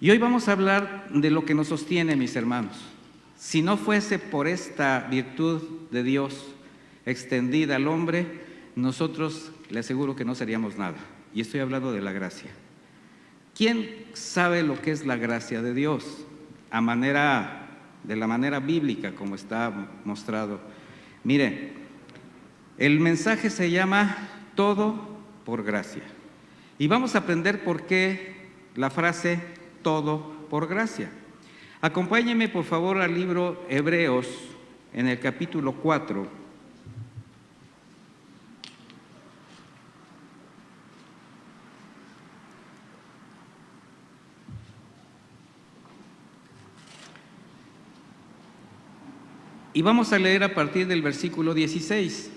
Y hoy vamos a hablar de lo que nos sostiene, mis hermanos. Si no fuese por esta virtud de Dios extendida al hombre, nosotros le aseguro que no seríamos nada. Y estoy hablando de la gracia. ¿Quién sabe lo que es la gracia de Dios? De la manera bíblica, como está mostrado. Mire, el mensaje se llama todo por gracia. Y vamos a aprender por qué la frase todo por gracia. Acompáñenme por favor al libro Hebreos en el capítulo 4. Y vamos a leer a partir del versículo 16.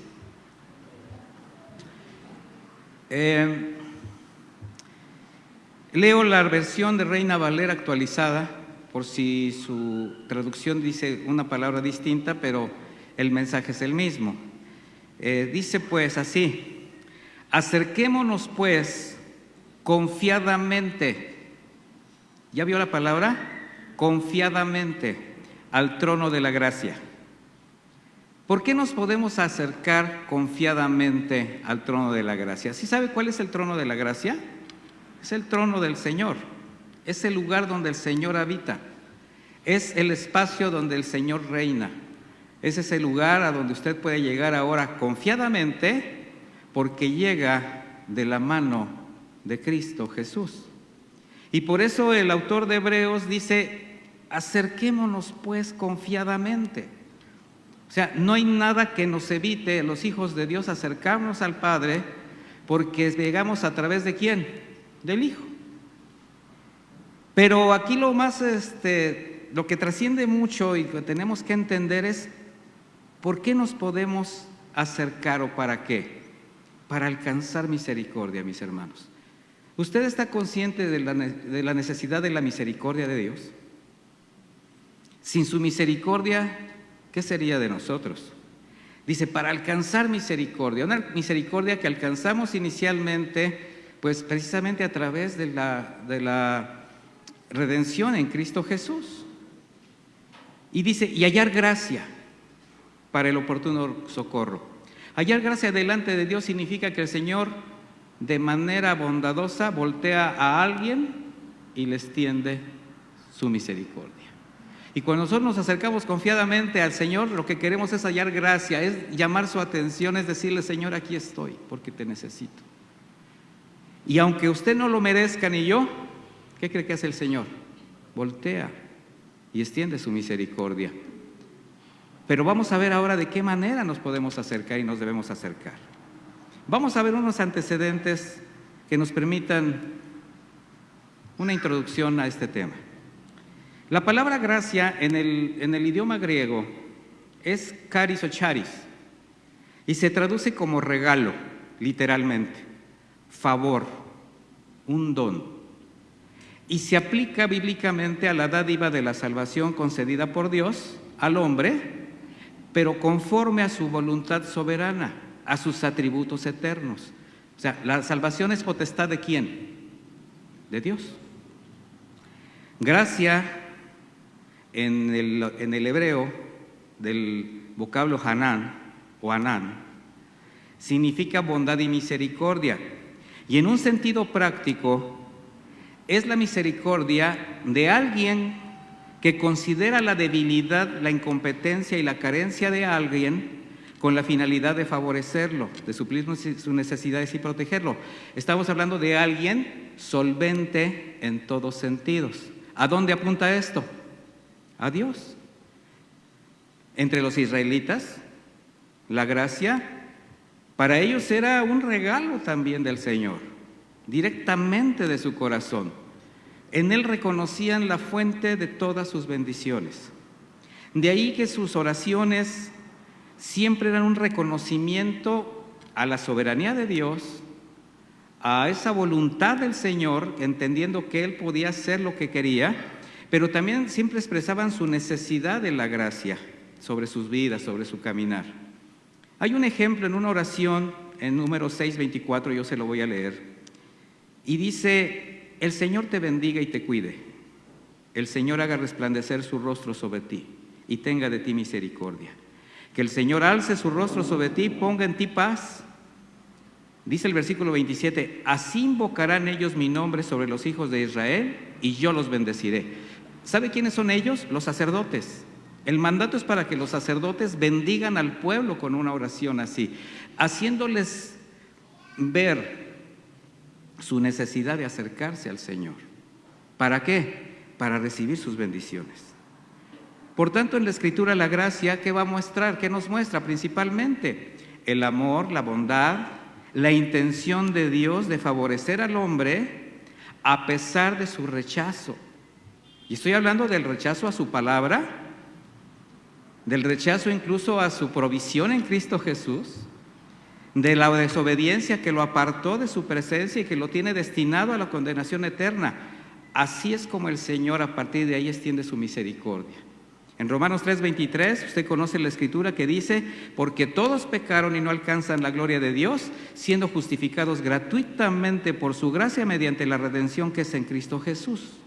Leo la versión de Reina Valera actualizada, por si su traducción dice una palabra distinta, pero el mensaje es el mismo. Dice pues así: acerquémonos pues confiadamente, ¿ya vio la palabra? Confiadamente al trono de la gracia. ¿Por qué nos podemos acercar confiadamente al trono de la gracia? ¿Sí sabe cuál es el trono de la gracia? Es el trono del Señor, es el lugar donde el Señor habita, es el espacio donde el Señor reina. Ese es el lugar a donde usted puede llegar ahora confiadamente, porque llega de la mano de Cristo Jesús. Y por eso el autor de Hebreos dice: acerquémonos pues confiadamente. O sea, no hay nada que nos evite, los hijos de Dios, acercarnos al Padre, porque llegamos a través de ¿quién? Del Hijo. Pero aquí lo más, lo que trasciende mucho y que tenemos que entender es ¿por qué nos podemos acercar o para qué? Para alcanzar misericordia, mis hermanos. ¿Usted está consciente de la necesidad de la misericordia de Dios? Sin su misericordia, ¿qué sería de nosotros? Dice, para alcanzar misericordia, una misericordia que alcanzamos inicialmente, pues precisamente a través de la redención en Cristo Jesús. Y dice, y hallar gracia para el oportuno socorro. Hallar gracia delante de Dios significa que el Señor de manera bondadosa voltea a alguien y le extiende su misericordia. Y cuando nosotros nos acercamos confiadamente al Señor, lo que queremos es hallar gracia, es llamar su atención, es decirle: Señor, aquí estoy porque te necesito. Y aunque usted no lo merezca ni yo, ¿qué cree que hace el Señor? Voltea y extiende su misericordia. Pero vamos a ver ahora de qué manera nos podemos acercar y nos debemos acercar. Vamos a ver unos antecedentes que nos permitan una introducción a este tema. La palabra gracia en el idioma griego es charis o charis y se traduce como regalo, literalmente, favor, un don. Y se aplica bíblicamente a la dádiva de la salvación concedida por Dios al hombre, pero conforme a su voluntad soberana, a sus atributos eternos. O sea, la salvación es potestad ¿de quién? De Dios. Gracia en el hebreo del vocablo Hanán o Anán significa bondad y misericordia, y en un sentido práctico es la misericordia de alguien que considera la debilidad, la incompetencia y la carencia de alguien con la finalidad de favorecerlo, de suplir sus necesidades y protegerlo. Estamos hablando de alguien solvente en todos sentidos. ¿A dónde apunta esto? A Dios. Entre los israelitas, la gracia para ellos era un regalo también del Señor, directamente de su corazón. En Él reconocían la fuente de todas sus bendiciones. De ahí que sus oraciones siempre eran un reconocimiento a la soberanía de Dios, a esa voluntad del Señor, entendiendo que Él podía hacer lo que quería, pero también siempre expresaban su necesidad de la gracia sobre sus vidas, sobre su caminar. Hay un ejemplo en una oración en número 6:24, yo se lo voy a leer, y dice: el Señor te bendiga y te cuide, el Señor haga resplandecer su rostro sobre ti y tenga de ti misericordia. Que el Señor alce su rostro sobre ti y ponga en ti paz. Dice el versículo 27, así invocarán ellos mi nombre sobre los hijos de Israel y yo los bendeciré. ¿Sabe quiénes son ellos? Los sacerdotes. El mandato es para que los sacerdotes bendigan al pueblo con una oración así, haciéndoles ver su necesidad de acercarse al Señor. ¿Para qué? Para recibir sus bendiciones. Por tanto, en la Escritura la gracia, ¿qué va a mostrar? ¿Qué nos muestra principalmente? El amor, la bondad, la intención de Dios de favorecer al hombre a pesar de su rechazo. Y estoy hablando del rechazo a su palabra, del rechazo incluso a su provisión en Cristo Jesús, de la desobediencia que lo apartó de su presencia y que lo tiene destinado a la condenación eterna. Así es como el Señor a partir de ahí extiende su misericordia. En Romanos 3:23, usted conoce la Escritura que dice, porque todos pecaron y no alcanzan la gloria de Dios, siendo justificados gratuitamente por su gracia mediante la redención que es en Cristo Jesús.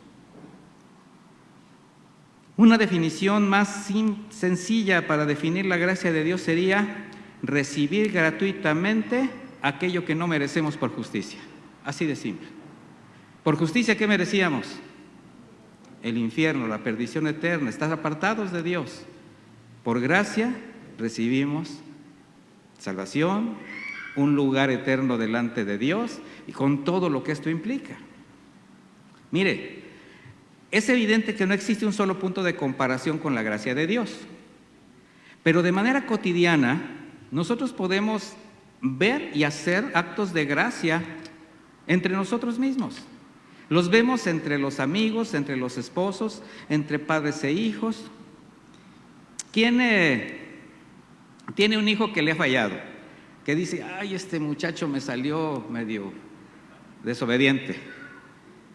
Una definición más sencilla para definir la gracia de Dios sería recibir gratuitamente aquello que no merecemos por justicia. Así de simple. Por justicia, ¿qué merecíamos? El infierno, la perdición eterna, estar apartados de Dios. Por gracia recibimos salvación, un lugar eterno delante de Dios y con todo lo que esto implica. Mire, es evidente que no existe un solo punto de comparación con la gracia de Dios, pero de manera cotidiana nosotros podemos ver y hacer actos de gracia entre nosotros mismos. Los vemos entre los amigos, entre los esposos, entre padres e hijos. ¿Quién tiene un hijo que le ha fallado? Que dice, ay, este muchacho me salió medio desobediente,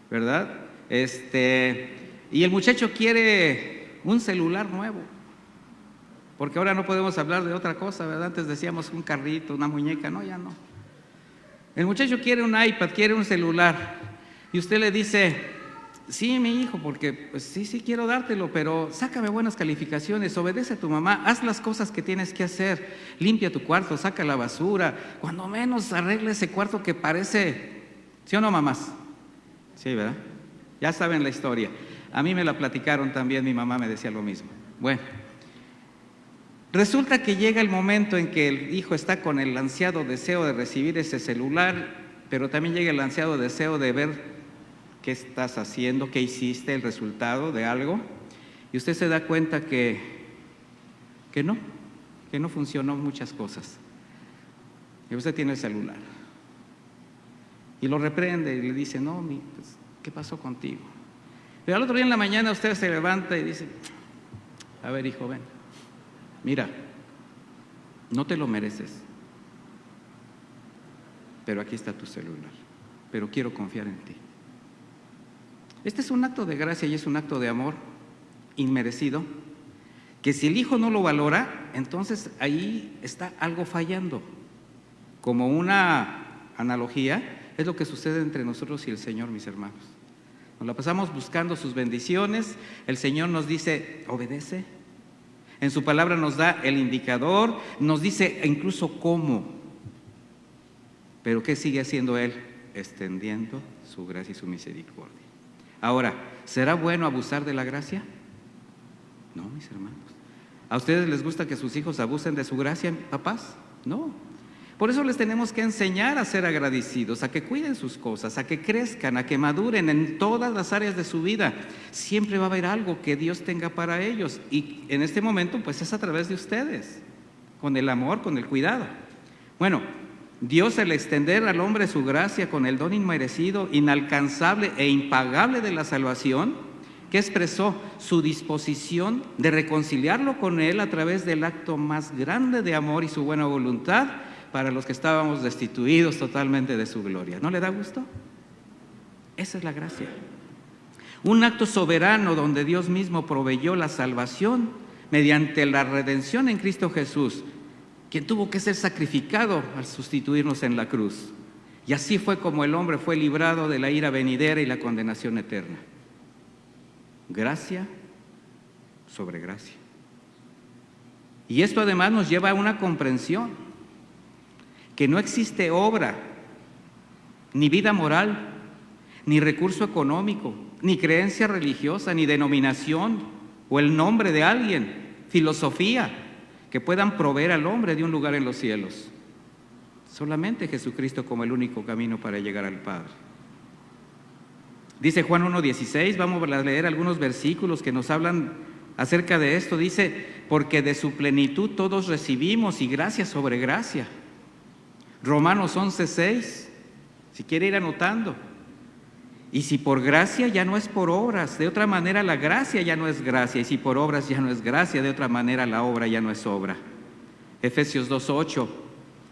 ¿verdad? Y el muchacho quiere un celular nuevo, porque ahora no podemos hablar de otra cosa, ¿verdad? Antes decíamos un carrito, una muñeca, no, ya no. El muchacho quiere un iPad, quiere un celular. Y usted le dice, sí, mi hijo, porque pues sí quiero dártelo, pero sácame buenas calificaciones, obedece a tu mamá, haz las cosas que tienes que hacer, limpia tu cuarto, saca la basura, cuando menos arregla ese cuarto que parece, ¿sí o no, mamás? Sí, ¿verdad? Ya saben la historia. A mí me la platicaron también, mi mamá me decía lo mismo. Bueno, resulta que llega el momento en que el hijo está con el ansiado deseo de recibir ese celular, pero también llega el ansiado deseo de ver qué estás haciendo, qué hiciste, el resultado de algo, y usted se da cuenta que no funcionó muchas cosas. Y usted tiene el celular y lo reprende y le dice, no, pues, ¿qué pasó contigo? Pero al otro día en la mañana usted se levanta y dice, a ver, hijo, ven, mira, no te lo mereces, pero aquí está tu celular, pero quiero confiar en ti. Este es un acto de gracia y es un acto de amor inmerecido, que si el hijo no lo valora, entonces ahí está algo fallando. Como una analogía, es lo que sucede entre nosotros y el Señor, mis hermanos. Nos la pasamos buscando sus bendiciones, el Señor nos dice, obedece. En su palabra nos da el indicador, nos dice incluso cómo. Pero ¿qué sigue haciendo Él? Extendiendo su gracia y su misericordia. Ahora, ¿será bueno abusar de la gracia? No, mis hermanos. ¿A ustedes les gusta que sus hijos abusen de su gracia, papás? No. Por eso les tenemos que enseñar a ser agradecidos, a que cuiden sus cosas, a que crezcan, a que maduren en todas las áreas de su vida. Siempre va a haber algo que Dios tenga para ellos, y en este momento pues es a través de ustedes, con el amor, con el cuidado. Bueno, Dios, al extender al hombre su gracia con el don inmerecido, inalcanzable e impagable de la salvación, que expresó su disposición de reconciliarlo con Él a través del acto más grande de amor y su buena voluntad para los que estábamos destituidos totalmente de su gloria. ¿No le da gusto? Esa es la gracia. Un acto soberano donde Dios mismo proveyó la salvación mediante la redención en Cristo Jesús, quien tuvo que ser sacrificado al sustituirnos en la cruz. Y así fue como el hombre fue librado de la ira venidera y la condenación eterna. gracia sobre gracia. Y esto además nos lleva a una comprensión, que no existe obra, ni vida moral, ni recurso económico, ni creencia religiosa, ni denominación, o el nombre de alguien, filosofía, que puedan proveer al hombre de un lugar en los cielos. Solamente Jesucristo como el único camino para llegar al Padre. Dice Juan 1:16, vamos a leer algunos versículos que nos hablan acerca de esto. Dice, porque de su plenitud todos recibimos y gracia sobre gracia. Romanos 11:6, si quiere ir anotando. Y si por gracia, ya no es por obras. De otra manera la gracia ya no es gracia. Y si por obras ya no es gracia, de otra manera la obra ya no es obra. Efesios 2:8,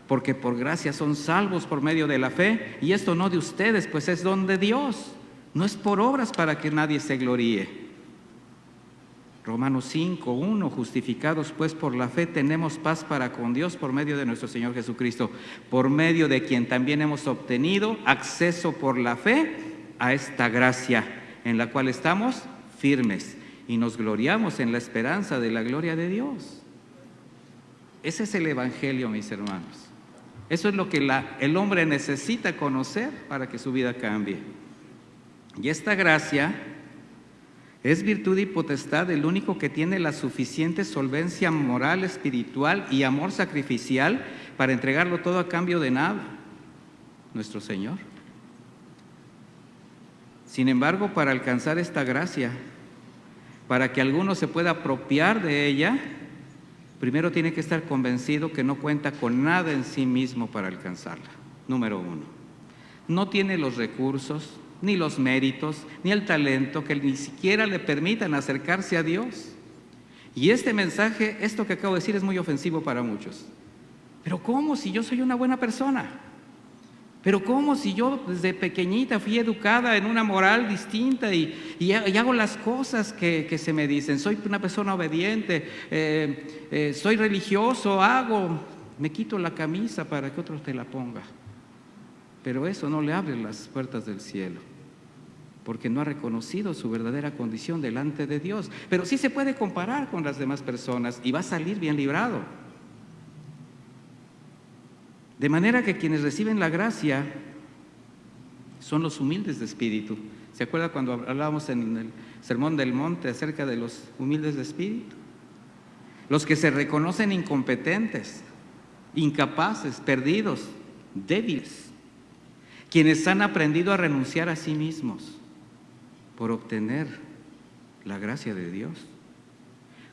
porque por gracia son salvos por medio de la fe. Y esto no de ustedes, pues es don de Dios. No es por obras para que nadie se gloríe. Romanos 5:1, justificados pues por la fe tenemos paz para con Dios por medio de nuestro Señor Jesucristo, por medio de quien también hemos obtenido acceso por la fe a esta gracia en la cual estamos firmes y nos gloriamos en la esperanza de la gloria de Dios. Ese es el Evangelio, mis hermanos. Eso es lo que el hombre necesita conocer para que su vida cambie. Y esta gracia es virtud y potestad del único que tiene la suficiente solvencia moral, espiritual y amor sacrificial para entregarlo todo a cambio de nada, nuestro Señor. Sin embargo, para alcanzar esta gracia, para que alguno se pueda apropiar de ella, primero tiene que estar convencido que no cuenta con nada en sí mismo para alcanzarla. Número 1, no tiene los recursos, ni los méritos, ni el talento que ni siquiera le permitan acercarse a Dios. Y este mensaje, esto que acabo de decir, es muy ofensivo para muchos. ¿Pero cómo si yo soy una buena persona? ¿Pero cómo si yo desde pequeñita fui educada en una moral distinta y hago las cosas que se me dicen? Soy una persona obediente, soy religioso, me quito la camisa para que otro te la ponga. Pero eso no le abre las puertas del cielo, porque no ha reconocido su verdadera condición delante de Dios. Pero sí se puede comparar con las demás personas y va a salir bien librado. De manera que quienes reciben la gracia son los humildes de espíritu. ¿Se acuerda cuando hablábamos en el Sermón del Monte acerca de los humildes de espíritu? Los que se reconocen incompetentes, incapaces, perdidos, débiles. Quienes han aprendido a renunciar a sí mismos por obtener la gracia de Dios.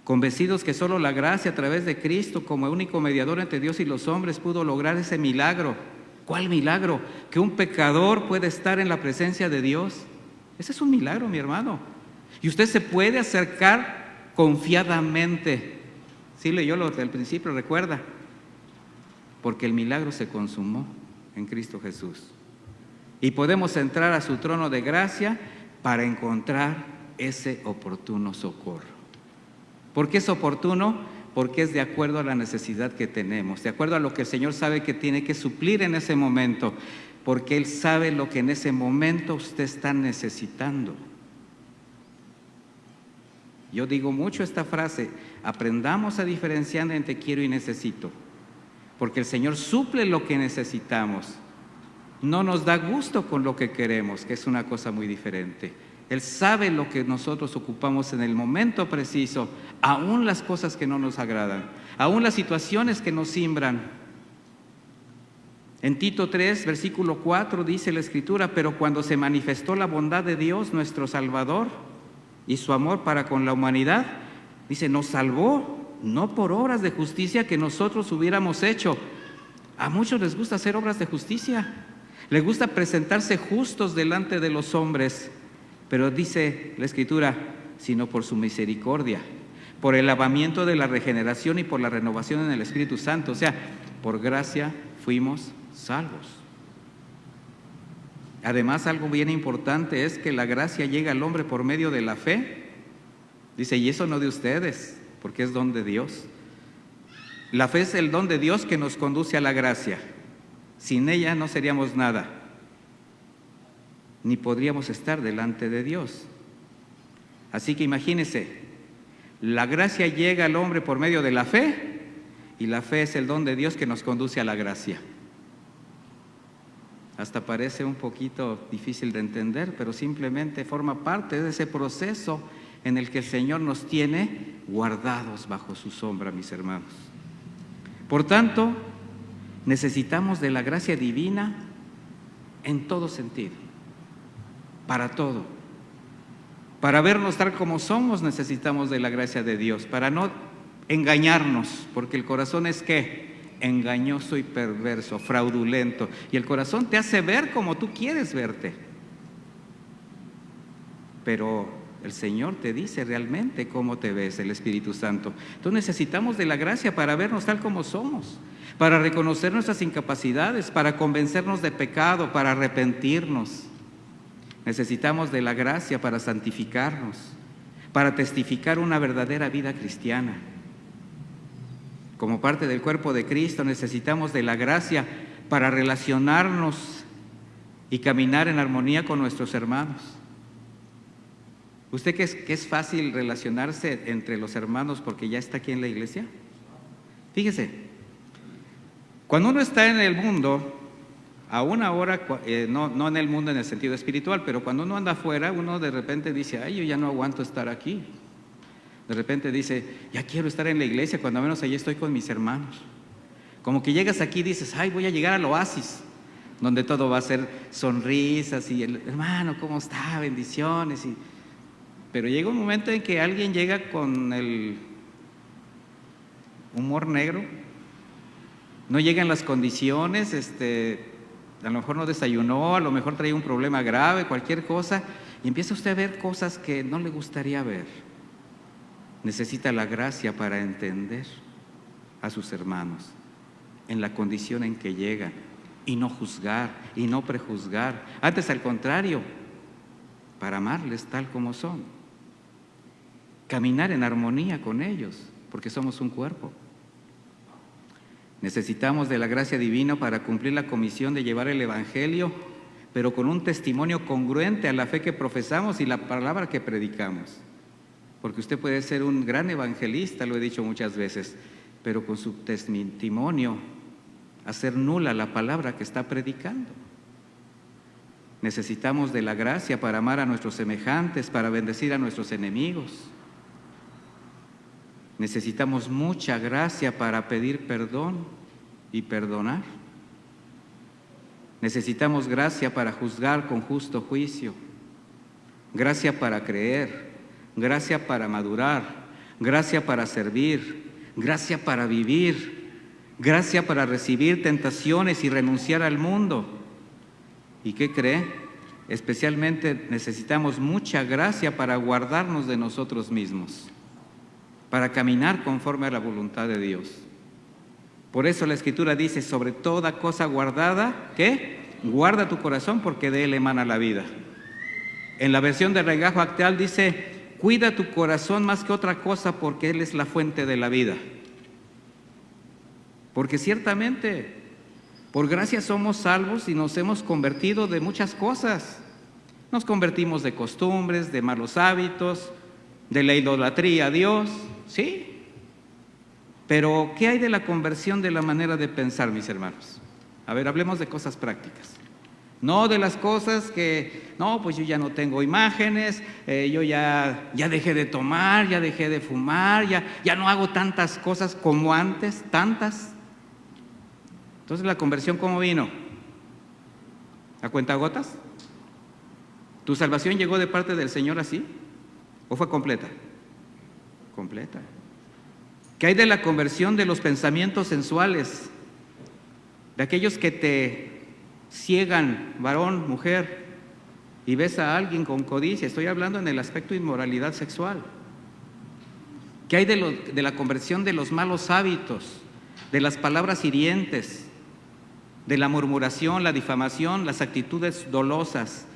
Convencidos que solo la gracia a través de Cristo como único mediador entre Dios y los hombres pudo lograr ese milagro. ¿Cuál milagro? Que un pecador puede estar en la presencia de Dios. Ese es un milagro, mi hermano. Y usted se puede acercar confiadamente. Sí, leyó lo del principio, recuerda. Porque el milagro se consumó en Cristo Jesús. Y podemos entrar a su trono de gracia para encontrar ese oportuno socorro. ¿Por qué es oportuno? Porque es de acuerdo a la necesidad que tenemos, de acuerdo a lo que el Señor sabe que tiene que suplir en ese momento, porque Él sabe lo que en ese momento usted está necesitando. Yo digo mucho esta frase, aprendamos a diferenciar entre quiero y necesito, porque el Señor suple lo que necesitamos. No nos da gusto con lo que queremos, que es una cosa muy diferente. Él sabe lo que nosotros ocupamos en el momento preciso, aún las cosas que no nos agradan, aún las situaciones que nos simbran. En Tito 3, versículo 4 dice la Escritura, pero cuando se manifestó la bondad de Dios, nuestro Salvador, y su amor para con la humanidad, dice, nos salvó, no por obras de justicia que nosotros hubiéramos hecho. A muchos les gusta hacer obras de justicia, les gusta presentarse justos delante de los hombres, pero dice la Escritura, sino por su misericordia, por el lavamiento de la regeneración y por la renovación en el Espíritu Santo. O sea, por gracia fuimos salvos. Además, algo bien importante es que la gracia llega al hombre por medio de la fe. Dice, y eso no de ustedes, porque es don de Dios. La fe es el don de Dios que nos conduce a la gracia. Sin ella no seríamos nada, ni podríamos estar delante de Dios. Así que imagínense, la gracia llega al hombre por medio de la fe, y la fe es el don de Dios que nos conduce a la gracia. Hasta parece un poquito difícil de entender, pero simplemente forma parte de ese proceso en el que el Señor nos tiene guardados bajo su sombra, mis hermanos. Por tanto, necesitamos de la gracia divina en todo sentido, para todo. Para vernos tal como somos necesitamos de la gracia de Dios, para no engañarnos, porque el corazón es ¿qué? Engañoso y perverso, fraudulento, y el corazón te hace ver como tú quieres verte. Pero el Señor te dice realmente cómo te ves, el Espíritu Santo. Entonces necesitamos de la gracia para vernos tal como somos, para reconocer nuestras incapacidades, para convencernos de pecado, para arrepentirnos. Necesitamos de la gracia para santificarnos, para testificar una verdadera vida cristiana. Como parte del cuerpo de Cristo necesitamos de la gracia para relacionarnos y caminar en armonía con nuestros hermanos. ¿Usted cree que es fácil relacionarse entre los hermanos porque ya está aquí en la iglesia? Fíjese, cuando uno está en el mundo, aún ahora, no en el mundo en el sentido espiritual, pero cuando uno anda afuera, uno de repente dice, ay, yo ya no aguanto estar aquí. De repente dice, ya quiero estar en la iglesia, cuando menos allí estoy con mis hermanos. Como que llegas aquí y dices, ay, voy a llegar al oasis, donde todo va a ser sonrisas y hermano, ¿cómo está? Bendiciones. Pero llega un momento en que alguien llega con el humor negro, no llegan las condiciones, a lo mejor no desayunó, a lo mejor trae un problema grave, cualquier cosa, y empieza usted a ver cosas que no le gustaría ver. Necesita la gracia para entender a sus hermanos en la condición en que llegan y no juzgar y no prejuzgar. Antes, al contrario, para amarles tal como son. Caminar en armonía con ellos, porque somos un cuerpo. Necesitamos de la gracia divina para cumplir la comisión de llevar el Evangelio, pero con un testimonio congruente a la fe que profesamos y la palabra que predicamos. Porque usted puede ser un gran evangelista, lo he dicho muchas veces, pero con su testimonio hacer nula la palabra que está predicando. Necesitamos de la gracia para amar a nuestros semejantes, para bendecir a nuestros enemigos. Necesitamos mucha gracia para pedir perdón y perdonar. Necesitamos gracia para juzgar con justo juicio, gracia para creer, gracia para madurar, gracia para servir, gracia para vivir, gracia para recibir tentaciones y renunciar al mundo. ¿Y qué cree? Especialmente necesitamos mucha gracia para guardarnos de nosotros mismos, para caminar conforme a la voluntad de Dios. Por eso la Escritura dice, sobre toda cosa guardada, ¿qué? Guarda tu corazón porque de él emana la vida. En la versión de Regajo Actual dice, cuida tu corazón más que otra cosa porque él es la fuente de la vida. Porque ciertamente, por gracia somos salvos y nos hemos convertido de muchas cosas. Nos convertimos de costumbres, de malos hábitos, de la idolatría a Dios, ¿sí? Pero, ¿qué hay de la conversión de la manera de pensar, mis hermanos? A ver, hablemos de cosas prácticas. No de las cosas que, no, pues yo ya no tengo imágenes, yo ya dejé de tomar, ya dejé de fumar, ya no hago tantas cosas como antes, tantas. Entonces, ¿la conversión cómo vino? ¿A cuentagotas? ¿Tu salvación llegó de parte del Señor así? ¿O fue completa? Completa. ¿Qué hay de la conversión de los pensamientos sensuales? De aquellos que te ciegan, varón, mujer, y ves a alguien con codicia. Estoy hablando en el aspecto de inmoralidad sexual. ¿Qué hay de la conversión de los malos hábitos, de las palabras hirientes, de la murmuración, la difamación, las actitudes dolosas?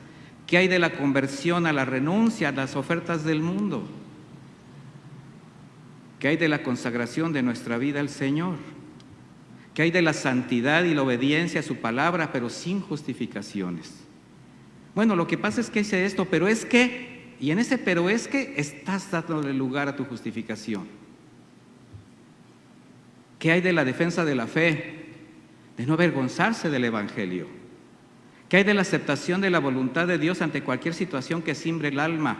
¿Qué hay de la conversión a la renuncia a las ofertas del mundo? ¿Qué hay de la consagración de nuestra vida al Señor? ¿Qué hay de la santidad y la obediencia a su palabra, pero sin justificaciones? Bueno, lo que pasa es que hice esto, pero es que Y en ese pero es que estás dándole lugar a tu justificación. ¿Qué hay de la defensa de la fe? De no avergonzarse del Evangelio. ¿Qué hay de la aceptación de la voluntad de Dios ante cualquier situación que simbre el alma?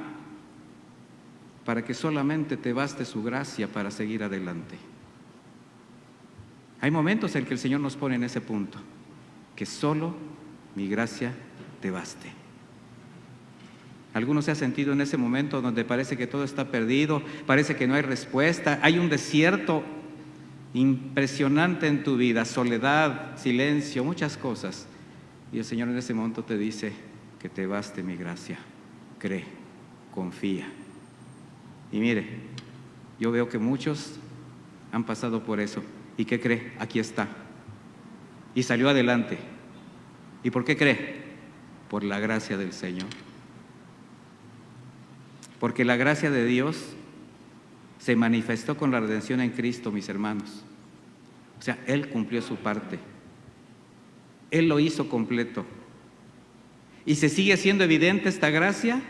Para que solamente te baste su gracia para seguir adelante. Hay momentos en que el Señor nos pone en ese punto, que solo mi gracia te baste. ¿Alguno se ha sentido en ese momento donde parece que todo está perdido, parece que no hay respuesta, hay un desierto impresionante en tu vida, soledad, silencio, muchas cosas? Y el Señor en ese momento te dice que te baste mi gracia, cree, confía. Y mire, yo veo que muchos han pasado por eso. ¿Y qué cree? Aquí está. Y salió adelante. ¿Y por qué cree? Por la gracia del Señor. Porque la gracia de Dios se manifestó con la redención en Cristo, mis hermanos. O sea, Él cumplió su parte. Él lo hizo completo. Y se sigue siendo evidente esta gracia,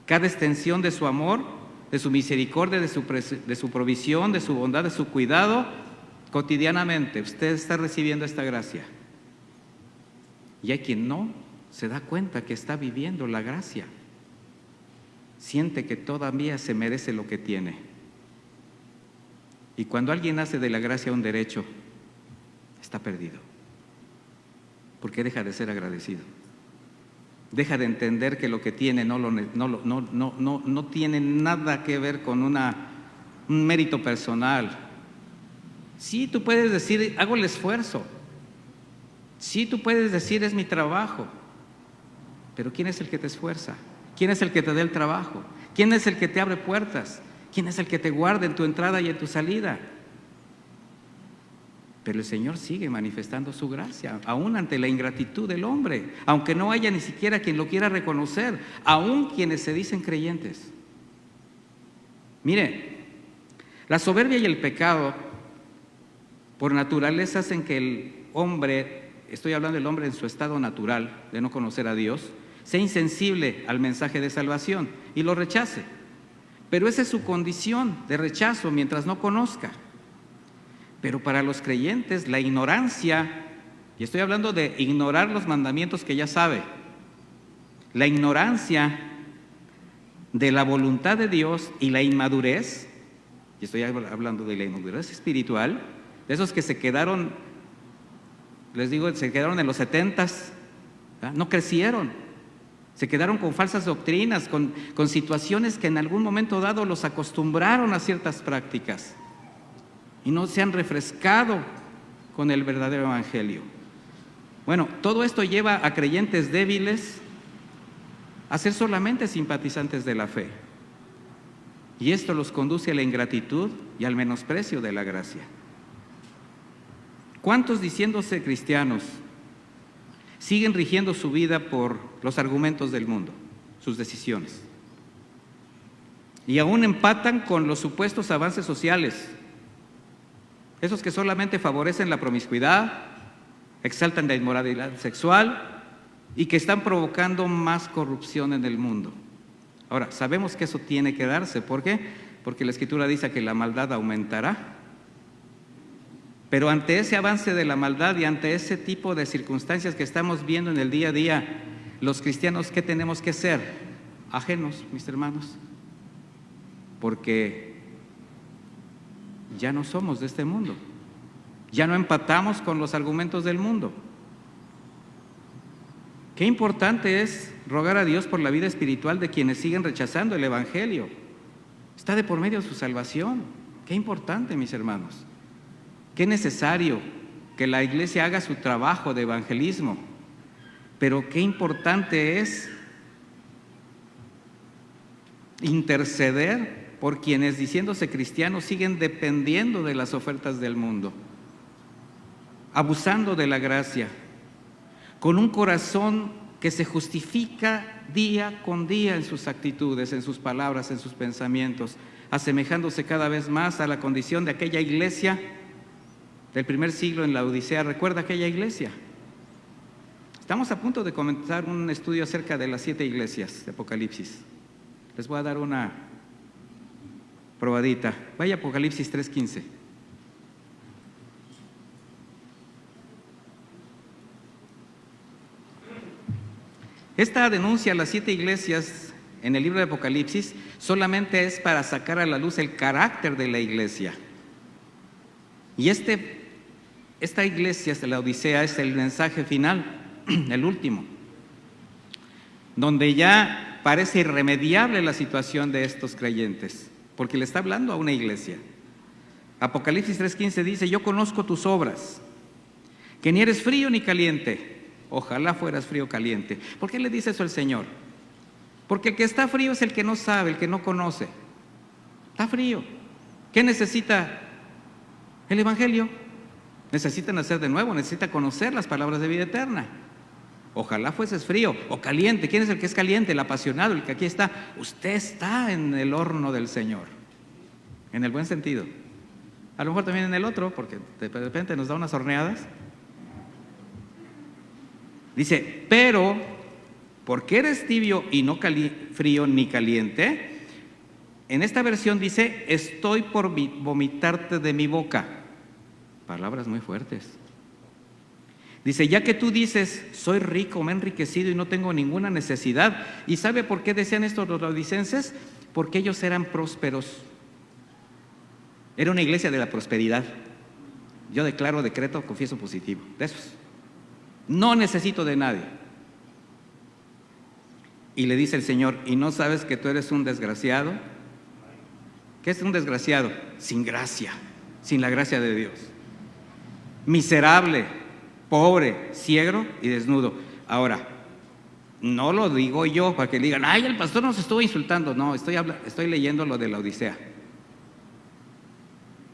cada extensión de su amor, de su misericordia, de su provisión, de su bondad, de su cuidado. Cotidianamente usted está recibiendo esta gracia. Y hay quien no se da cuenta que está viviendo la gracia. Siente que todavía se merece lo que tiene. Y cuando alguien hace de la gracia un derecho, está perdido. Porque deja de ser agradecido. Deja de entender que lo que tiene no tiene nada que ver con un mérito personal. Sí, tú puedes decir, hago el esfuerzo. Sí, tú puedes decir, es mi trabajo. Pero ¿quién es el que te esfuerza? ¿Quién es el que te da el trabajo? ¿Quién es el que te abre puertas? ¿Quién es el que te guarda en tu entrada y en tu salida? Pero el Señor sigue manifestando su gracia, aún ante la ingratitud del hombre, aunque no haya ni siquiera quien lo quiera reconocer, aún quienes se dicen creyentes. Mire, la soberbia y el pecado por naturaleza hacen que el hombre, estoy hablando del hombre en su estado natural de no conocer a Dios, sea insensible al mensaje de salvación y lo rechace. Pero esa es su condición de rechazo mientras no conozca. Pero para los creyentes la ignorancia, y estoy hablando de ignorar los mandamientos que ya sabe, la ignorancia de la voluntad de Dios y la inmadurez, y estoy hablando de la inmadurez espiritual, de esos que se quedaron, les digo, se quedaron en los 70s, no crecieron, se quedaron con falsas doctrinas, con situaciones que en algún momento dado los acostumbraron a ciertas prácticas y no se han refrescado con el verdadero evangelio. Bueno, todo esto lleva a creyentes débiles a ser solamente simpatizantes de la fe, y esto los conduce a la ingratitud y al menosprecio de la gracia. ¿Cuántos diciéndose cristianos siguen rigiendo su vida por los argumentos del mundo, sus decisiones? Y aún empatan con los supuestos avances sociales, esos que solamente favorecen la promiscuidad, exaltan la inmoralidad sexual y que están provocando más corrupción en el mundo. Ahora, sabemos que eso tiene que darse. ¿Por qué? Porque la Escritura dice que la maldad aumentará. Pero ante ese avance de la maldad y ante ese tipo de circunstancias que estamos viendo en el día a día, los cristianos, ¿qué tenemos que ser? Ajenos, mis hermanos. Porque ya no somos de este mundo. Ya no empatamos con los argumentos del mundo. Qué importante es rogar a Dios por la vida espiritual de quienes siguen rechazando el Evangelio. Está de por medio su salvación. Qué importante, mis hermanos. Qué necesario que la iglesia haga su trabajo de evangelismo. Pero qué importante es interceder por quienes, diciéndose cristianos, siguen dependiendo de las ofertas del mundo, abusando de la gracia, con un corazón que se justifica día con día en sus actitudes, en sus palabras, en sus pensamientos, asemejándose cada vez más a la condición de aquella iglesia del primer siglo en la Odisea. ¿Recuerda aquella iglesia? Estamos a punto de comenzar un estudio acerca de las 7 iglesias de Apocalipsis. Les voy a dar una probadita. Vaya a Apocalipsis 3:15. Esta denuncia a las 7 iglesias en el libro de Apocalipsis solamente es para sacar a la luz el carácter de la iglesia. Y esta iglesia, la Odisea, es el mensaje final, el último, donde ya parece irremediable la situación de estos creyentes, porque le está hablando a una iglesia. Apocalipsis 3:15 dice: yo conozco tus obras, que ni eres frío ni caliente. Ojalá fueras frío o caliente. ¿Por qué le dice eso el Señor? Porque el que está frío es el que no sabe, el que no conoce. Está frío. ¿Qué necesita el Evangelio? Necesita nacer de nuevo, necesita conocer las palabras de vida eterna. Ojalá fueses frío o caliente. ¿Quién es el que es caliente? El apasionado, el que aquí está. Usted está en el horno del Señor, en el buen sentido. A lo mejor también en el otro, porque de repente nos da unas horneadas. Dice: pero porque eres tibio y no frío ni caliente. En esta versión dice: estoy por vomitarte de mi boca. Palabras muy fuertes. Dice: ya que tú dices, soy rico, me he enriquecido y no tengo ninguna necesidad. ¿Y sabe por qué decían esto los laodicenses? Porque ellos eran prósperos. Era una iglesia de la prosperidad. Yo declaro, decreto, confieso positivo. De esos. No necesito de nadie. Y le dice el Señor: ¿y no sabes que tú eres un desgraciado? ¿Qué es un desgraciado? Sin gracia, sin la gracia de Dios. Miserable, pobre, ciego y desnudo. Ahora, no lo digo yo para que digan: ay, el pastor nos estuvo insultando. No, estoy leyendo lo de la Odisea.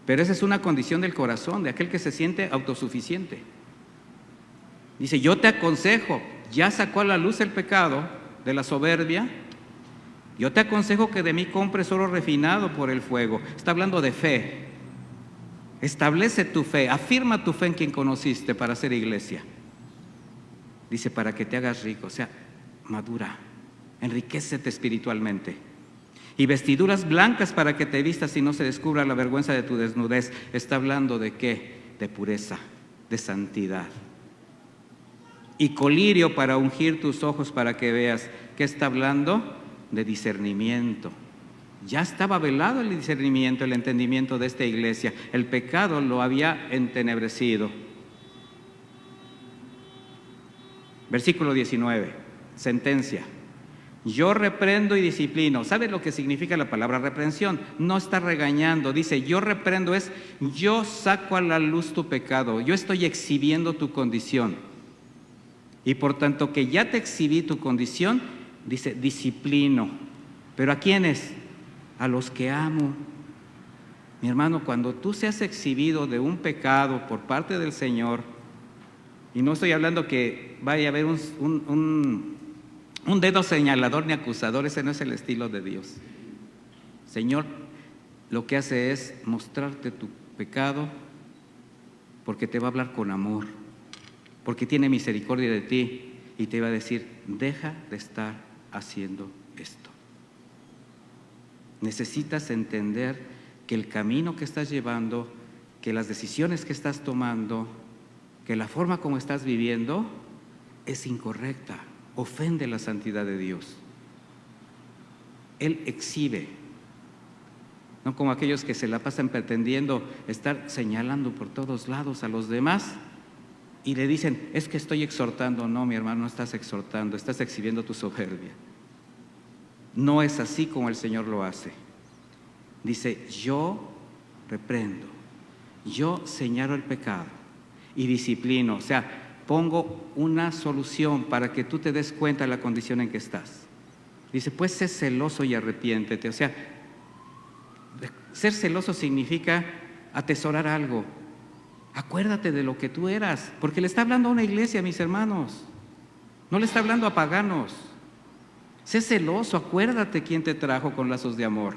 Pero esa es una condición del corazón de aquel que se siente autosuficiente. Dice: yo te aconsejo, ya sacó a la luz el pecado de la soberbia. Yo te aconsejo que de mí compres oro refinado por el fuego. Está hablando de fe. Establece tu fe, afirma tu fe en quien conociste para hacer iglesia. Dice: para que te hagas rico, o sea, madura, enriquécete espiritualmente. Y vestiduras blancas para que te vistas y no se descubra la vergüenza de tu desnudez. Está hablando de qué? De pureza, de santidad. Y colirio para ungir tus ojos para que veas. ¿Qué está hablando? De discernimiento. Ya estaba velado el discernimiento, el entendimiento de esta iglesia. El pecado lo había entenebrecido. Versículo 19, sentencia: yo reprendo y disciplino. ¿Sabe lo que significa la palabra reprensión? No está regañando. Dice: yo reprendo es, yo saco a la luz tu pecado, yo estoy exhibiendo tu condición. Y por tanto que ya te exhibí tu condición, dice: disciplino. ¿Pero a quiénes? A los que amo. Mi hermano, cuando tú seas exhibido de un pecado por parte del Señor, y no estoy hablando que vaya a haber un dedo señalador ni acusador, ese no es el estilo de Dios. Señor lo que hace es mostrarte tu pecado, porque te va a hablar con amor, porque tiene misericordia de ti y te va a decir: deja de estar haciendo esto. Necesitas entender que el camino que estás llevando, que las decisiones que estás tomando, que la forma como estás viviendo es incorrecta, ofende la santidad de Dios. Él exhibe, no como aquellos que se la pasan pretendiendo estar señalando por todos lados a los demás y le dicen: es que estoy exhortando. No, mi hermano, no estás exhortando, estás exhibiendo tu soberbia. No es así como el Señor lo hace. Dice: yo reprendo, yo señalo el pecado y disciplino. O sea, pongo una solución para que tú te des cuenta de la condición en que estás. Dice: pues sé celoso y arrepiéntete. O sea, ser celoso significa atesorar algo. Acuérdate de lo que tú eras, porque le está hablando a una iglesia, mis hermanos. No le está hablando a paganos. Sé celoso, acuérdate quién te trajo con lazos de amor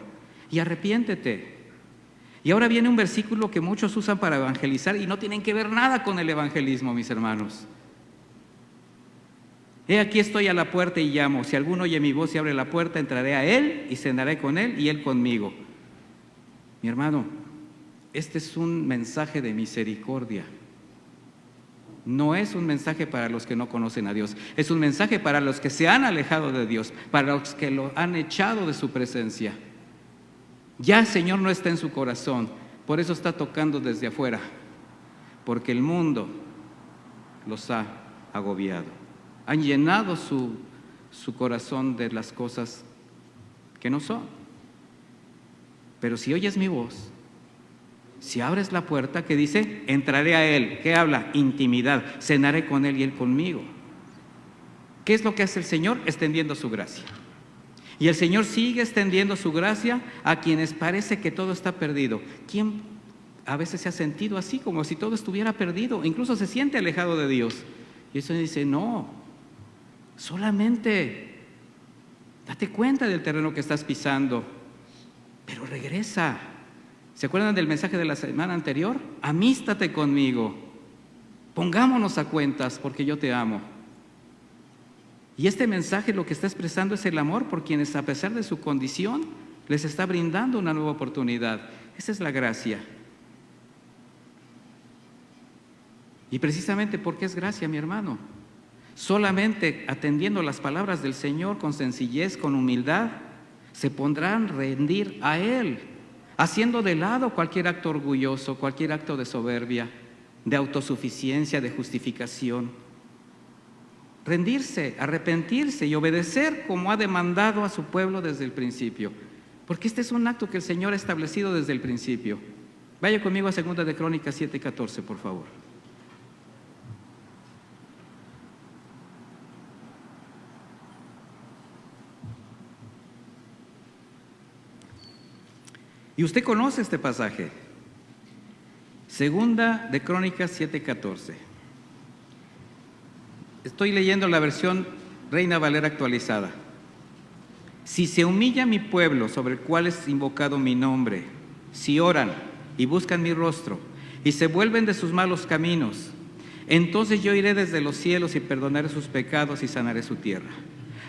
y arrepiéntete. Y ahora viene un versículo que muchos usan para evangelizar y no tienen que ver nada con el evangelismo, mis hermanos. He aquí estoy a la puerta y llamo. Si alguno oye mi voz y abre la puerta, entraré a él y cenaré con él y él conmigo. Mi hermano, este es un mensaje de misericordia. No es un mensaje para los que no conocen a Dios. Es un mensaje para los que se han alejado de Dios, para los que lo han echado de su presencia. Ya el Señor no está en su corazón, por eso está tocando desde afuera, porque el mundo los ha agobiado. Han llenado su corazón de las cosas que no son. Pero si oyes mi voz, si abres la puerta, que dice, entraré a él. ¿Qué habla? Intimidad. Cenaré con él y él conmigo. ¿Qué es lo que hace el Señor? Extendiendo su gracia. Y el Señor sigue extendiendo su gracia a quienes parece que todo está perdido. ¿Quién a veces se ha sentido así, como si todo estuviera perdido? Incluso se siente alejado de Dios. Y eso dice, no, solamente date cuenta del terreno que estás pisando, pero regresa. ¿Se acuerdan del mensaje de la semana anterior? Amístate conmigo, pongámonos a cuentas porque yo te amo. Y este mensaje lo que está expresando es el amor por quienes, a pesar de su condición, les está brindando una nueva oportunidad. Esa es la gracia. Y precisamente porque es gracia, mi hermano, solamente atendiendo las palabras del Señor con sencillez, con humildad, se pondrán a rendir a Él, haciendo de lado cualquier acto orgulloso, cualquier acto de soberbia, de autosuficiencia, de justificación. Rendirse, arrepentirse y obedecer como ha demandado a su pueblo desde el principio. Porque este es un acto que el Señor ha establecido desde el principio. Vaya conmigo a 2 de Crónicas 7:14, por favor. Y usted conoce este pasaje. 2 de Crónicas 7:14. Estoy leyendo la versión Reina Valera actualizada. Si se humilla mi pueblo sobre el cual es invocado mi nombre, si oran y buscan mi rostro y se vuelven de sus malos caminos, entonces yo iré desde los cielos y perdonaré sus pecados y sanaré su tierra.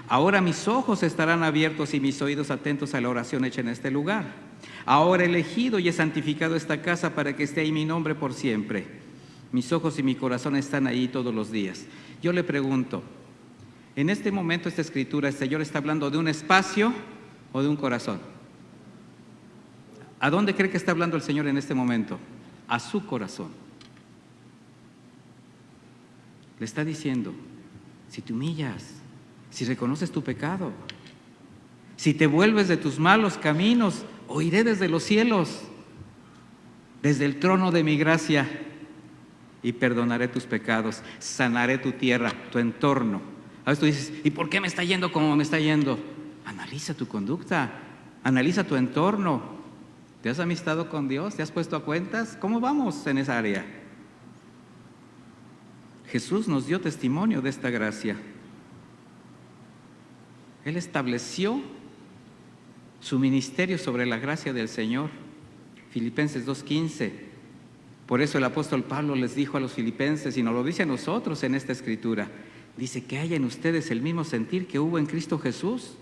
Ahora mis ojos estarán abiertos y mis oídos atentos a la oración hecha en este lugar. Ahora he elegido y he santificado esta casa para que esté ahí mi nombre por siempre. Mis ojos y mi corazón están ahí todos los días. Yo le pregunto, en este momento esta escritura, ¿el Señor está hablando de un espacio o de un corazón? ¿A dónde cree que está hablando el Señor en este momento? A su corazón. Le está diciendo, si te humillas, si reconoces tu pecado, si te vuelves de tus malos caminos, oiré desde los cielos, desde el trono de mi gracia, y perdonaré tus pecados, sanaré tu tierra, tu entorno. A veces tú dices, ¿y por qué me está yendo como me está yendo? Analiza tu conducta, analiza tu entorno. ¿Te has amistado con Dios? ¿Te has puesto a cuentas? ¿Cómo vamos en esa área? Jesús nos dio testimonio de esta gracia. Él estableció su ministerio sobre la gracia del Señor. Filipenses 2:15. Por eso el apóstol Pablo les dijo a los filipenses, y nos lo dice a nosotros en esta escritura, dice que haya en ustedes el mismo sentir que hubo en Cristo Jesús,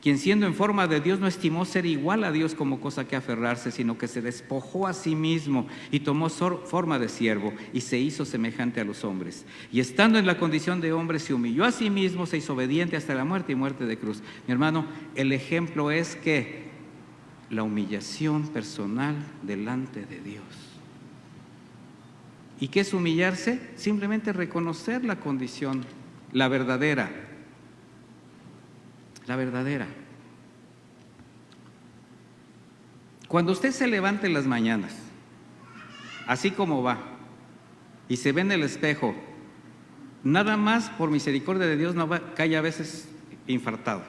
quien siendo en forma de Dios no estimó ser igual a Dios como cosa que aferrarse, sino que se despojó a sí mismo y tomó forma de siervo y se hizo semejante a los hombres. Y estando en la condición de hombre se humilló a sí mismo, se hizo obediente hasta la muerte y muerte de cruz. Mi hermano, el ejemplo es que la humillación personal delante de Dios. ¿Y qué es humillarse? Simplemente reconocer la condición, la verdadera. La verdadera. Cuando usted se levante en las mañanas, así como va, y se ve en el espejo, nada más por misericordia de Dios no cae a veces infartado.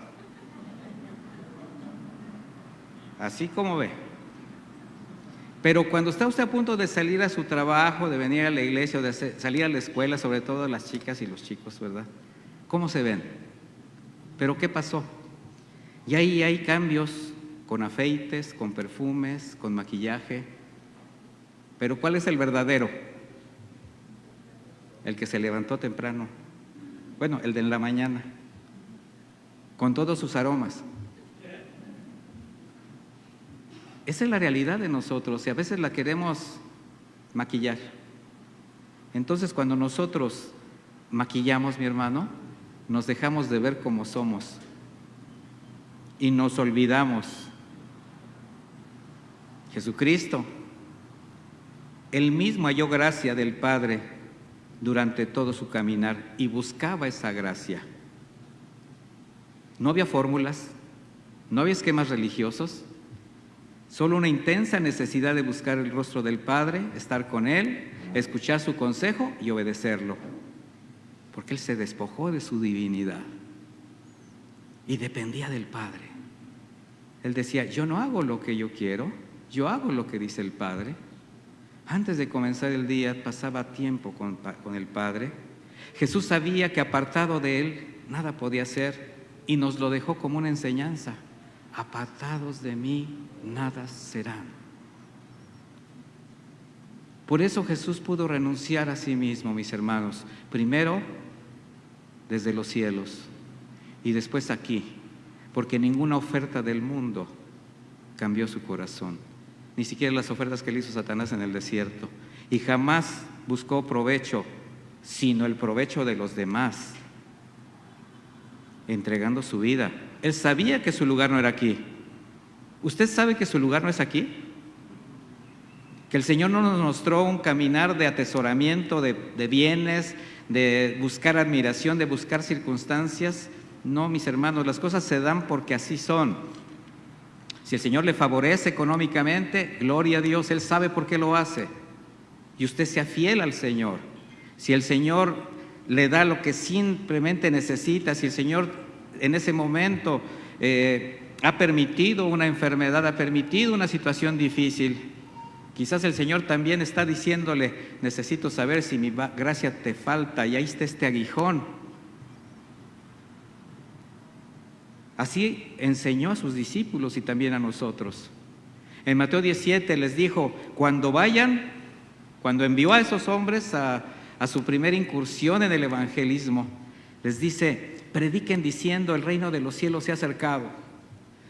Así como ve. Pero cuando está usted a punto de salir a su trabajo, de venir a la iglesia o de salir a la escuela, sobre todo las chicas y los chicos, ¿verdad? ¿Cómo se ven? ¿Pero qué pasó? Y ahí hay cambios con afeites, con perfumes, con maquillaje. Pero ¿cuál es el verdadero? El que se levantó temprano, bueno, el de la mañana, con todos sus aromas. Esa es la realidad de nosotros y a veces la queremos maquillar. Entonces, cuando nosotros maquillamos, mi hermano, nos dejamos de ver como somos y nos olvidamos. Jesucristo, Él mismo halló gracia del Padre durante todo su caminar y buscaba esa gracia. No había fórmulas, no había esquemas religiosos, solo una intensa necesidad de buscar el rostro del Padre, estar con Él, escuchar su consejo y obedecerlo. Porque Él se despojó de su divinidad y dependía del Padre. Él decía, yo no hago lo que yo quiero, yo hago lo que dice el Padre. Antes de comenzar el día pasaba tiempo con el Padre. Jesús sabía que apartado de Él nada podía hacer y nos lo dejó como una enseñanza. Apartados de mí nada serán. Por eso Jesús pudo renunciar a sí mismo, mis hermanos, primero desde los cielos y después aquí, porque ninguna oferta del mundo cambió su corazón, ni siquiera las ofertas que le hizo Satanás en el desierto, y jamás buscó provecho, sino el provecho de los demás, entregando su vida. Él sabía que su lugar no era aquí. ¿Usted sabe que su lugar no es aquí? Que el Señor no nos mostró un caminar de atesoramiento de bienes, de buscar admiración, de buscar circunstancias. No, mis hermanos, las cosas se dan porque así son. Si el Señor le favorece económicamente, gloria a Dios, Él sabe por qué lo hace. Y usted sea fiel al Señor. Si el Señor le da lo que simplemente necesita, si el Señor en ese momento ha permitido una enfermedad, ha permitido una situación difícil, quizás el Señor también está diciéndole, necesito saber si mi gracia te falta y ahí está este aguijón. Así enseñó a sus discípulos y también a nosotros. En Mateo 17 les dijo, cuando envió a esos hombres a su primera incursión en el evangelismo, les dice, prediquen diciendo, el reino de los cielos se ha acercado.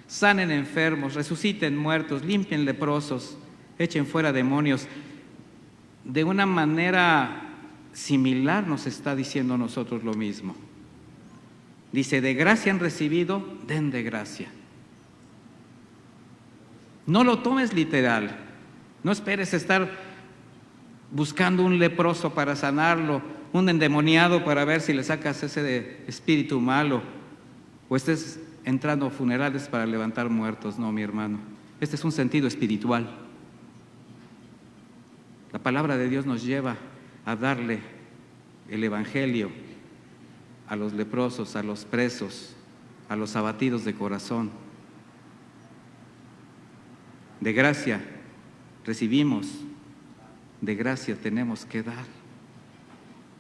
Sanen enfermos, resuciten muertos, limpien leprosos, echen fuera demonios. De una manera similar nos está diciendo a nosotros lo mismo. Dice, de gracia han recibido, den de gracia. No lo tomes literal. No esperes estar buscando un leproso para sanarlo, un endemoniado para ver si le sacas ese espíritu malo, o estés entrando a funerales para levantar muertos. No, mi hermano, este es un sentido espiritual. La palabra de Dios nos lleva a darle el evangelio a los leprosos, a los presos, a los abatidos de corazón. De gracia recibimos, de gracia tenemos que dar.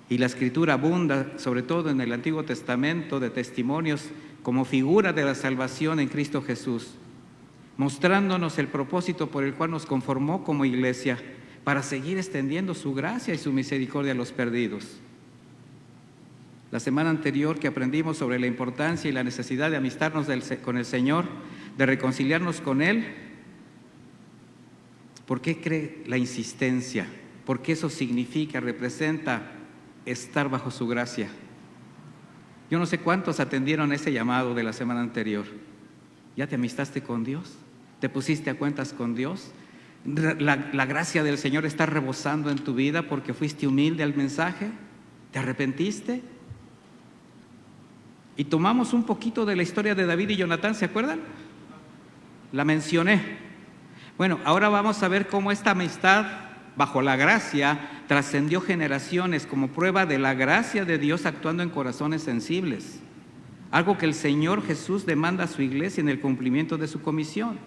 Y la Escritura abunda, sobre todo en el Antiguo Testamento, de testimonios como figura de la salvación en Cristo Jesús, mostrándonos el propósito por el cual nos conformó como iglesia, para seguir extendiendo su gracia y su misericordia a los perdidos. La semana anterior que aprendimos sobre la importancia y la necesidad de amistarnos con el Señor, de reconciliarnos con Él, ¿por qué cree la insistencia? Porque eso significa, representa estar bajo su gracia. Yo no sé cuántos atendieron ese llamado de la semana anterior. ¿Ya te amistaste con Dios? ¿Te pusiste a cuentas con Dios? La gracia del Señor está rebosando en tu vida porque fuiste humilde al mensaje. ¿Te arrepentiste? Y tomamos un poquito de la historia de David y Jonatán, ¿se acuerdan? La mencioné. Bueno, ahora vamos a ver cómo esta amistad bajo la gracia trascendió generaciones como prueba de la gracia de Dios actuando en corazones sensibles. Algo que el Señor Jesús demanda a su iglesia en el cumplimiento de su comisión.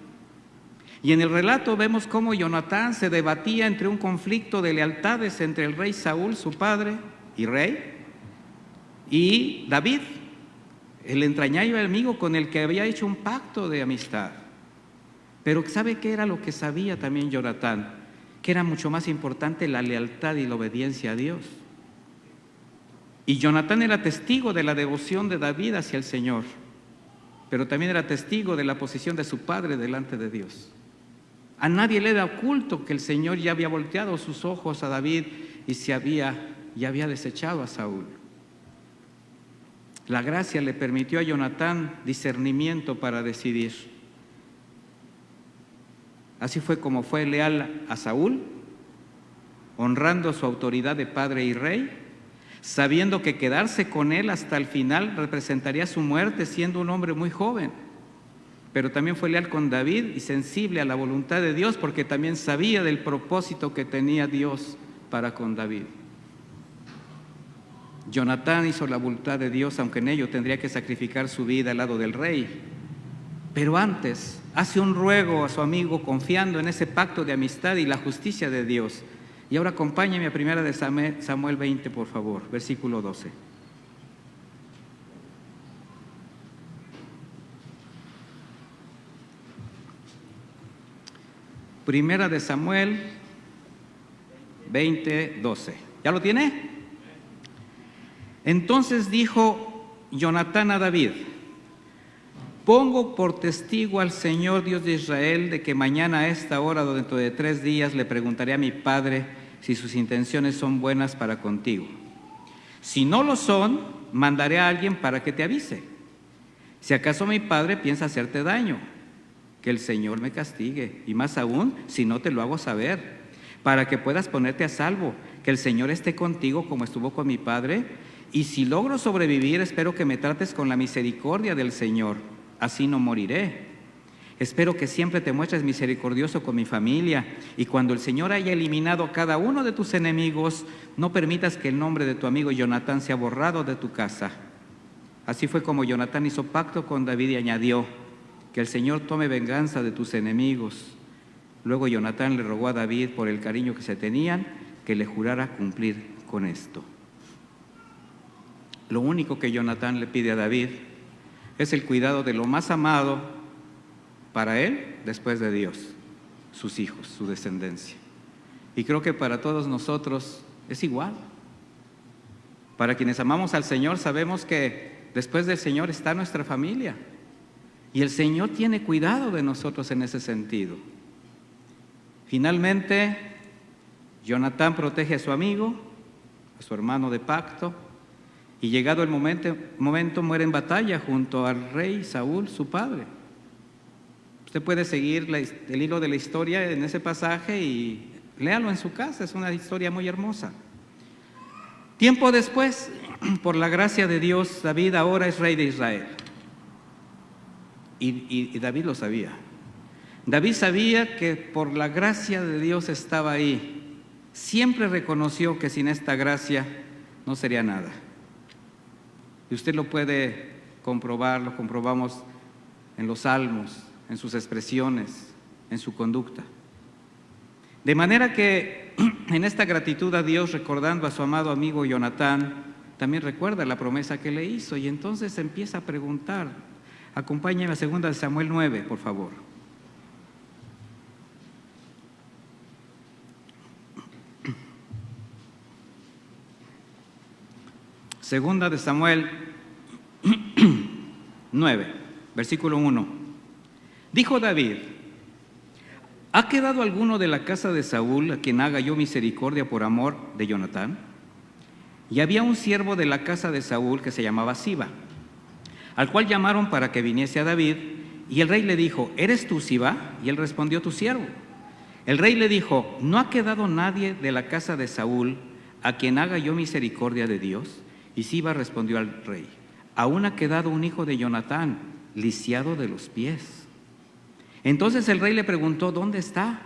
Y en el relato vemos cómo Jonatán se debatía entre un conflicto de lealtades entre el rey Saúl, su padre y rey, y David, el entrañable amigo con el que había hecho un pacto de amistad. Pero ¿sabe qué era lo que sabía también Jonatán? Que era mucho más importante la lealtad y la obediencia a Dios. Y Jonatán era testigo de la devoción de David hacia el Señor, pero también era testigo de la posición de su padre delante de Dios. A nadie le era oculto que el Señor ya había volteado sus ojos a David y había desechado a Saúl. La gracia le permitió a Jonatán discernimiento para decidir. Así fue como fue leal a Saúl, honrando su autoridad de padre y rey, sabiendo que quedarse con él hasta el final representaría su muerte, siendo un hombre muy joven. Pero también fue leal con David y sensible a la voluntad de Dios, porque también sabía del propósito que tenía Dios para con David. Jonatán hizo la voluntad de Dios, aunque en ello tendría que sacrificar su vida al lado del rey. Pero antes hace un ruego a su amigo confiando en ese pacto de amistad y la justicia de Dios. Y ahora acompáñeme a 1 de Samuel 20, por favor, versículo 12. Primera de Samuel 20, 12. ¿Ya lo tiene? Entonces dijo Jonatán a David: pongo por testigo al Señor Dios de Israel de que mañana a esta hora o dentro de 3 días le preguntaré a mi padre si sus intenciones son buenas para contigo. Si no lo son, mandaré a alguien para que te avise. Si acaso mi padre piensa hacerte daño, que el Señor me castigue, y más aún si no te lo hago saber, para que puedas ponerte a salvo, que el Señor esté contigo como estuvo con mi padre, y si logro sobrevivir, espero que me trates con la misericordia del Señor, así no moriré. Espero que siempre te muestres misericordioso con mi familia, y cuando el Señor haya eliminado a cada uno de tus enemigos, no permitas que el nombre de tu amigo Jonatán sea borrado de tu casa. Así fue como Jonatán hizo pacto con David y añadió: que el Señor tome venganza de tus enemigos. Luego Jonatán le rogó a David, por el cariño que se tenían, que le jurara cumplir con esto. Lo único que Jonatán le pide a David es el cuidado de lo más amado para él después de Dios, sus hijos, su descendencia. Y creo que para todos nosotros es igual. Para quienes amamos al Señor, sabemos que después del Señor está nuestra familia. Y el Señor tiene cuidado de nosotros en ese sentido. Finalmente, Jonatán protege a su amigo, a su hermano de pacto, y llegado el momento muere en batalla junto al rey Saúl, su padre. Usted puede seguir el hilo de la historia en ese pasaje y léalo en su casa, es una historia muy hermosa. Tiempo después, por la gracia de Dios, David ahora es rey de Israel. Y David lo sabía. David sabía que por la gracia de Dios estaba ahí. Siempre reconoció que sin esta gracia no sería nada. Y usted lo puede comprobar, lo comprobamos en los salmos, en sus expresiones, en su conducta. De manera que en esta gratitud a Dios, recordando a su amado amigo Jonatán, también recuerda la promesa que le hizo y entonces empieza a preguntar. Acompáñeme a 2 de Samuel 9, por favor. Segunda de Samuel 9, versículo 1. Dijo David: ¿ha quedado alguno de la casa de Saúl a quien haga yo misericordia por amor de Jonatán? Y había un siervo de la casa de Saúl que se llamaba Siba, al cual llamaron para que viniese a David, y el rey le dijo: ¿eres tú, Siba? Y él respondió: tu siervo. El rey le dijo: ¿no ha quedado nadie de la casa de Saúl a quien haga yo misericordia de Dios? Y Siba respondió al rey: aún ha quedado un hijo de Jonatán, lisiado de los pies. Entonces el rey le preguntó: ¿dónde está?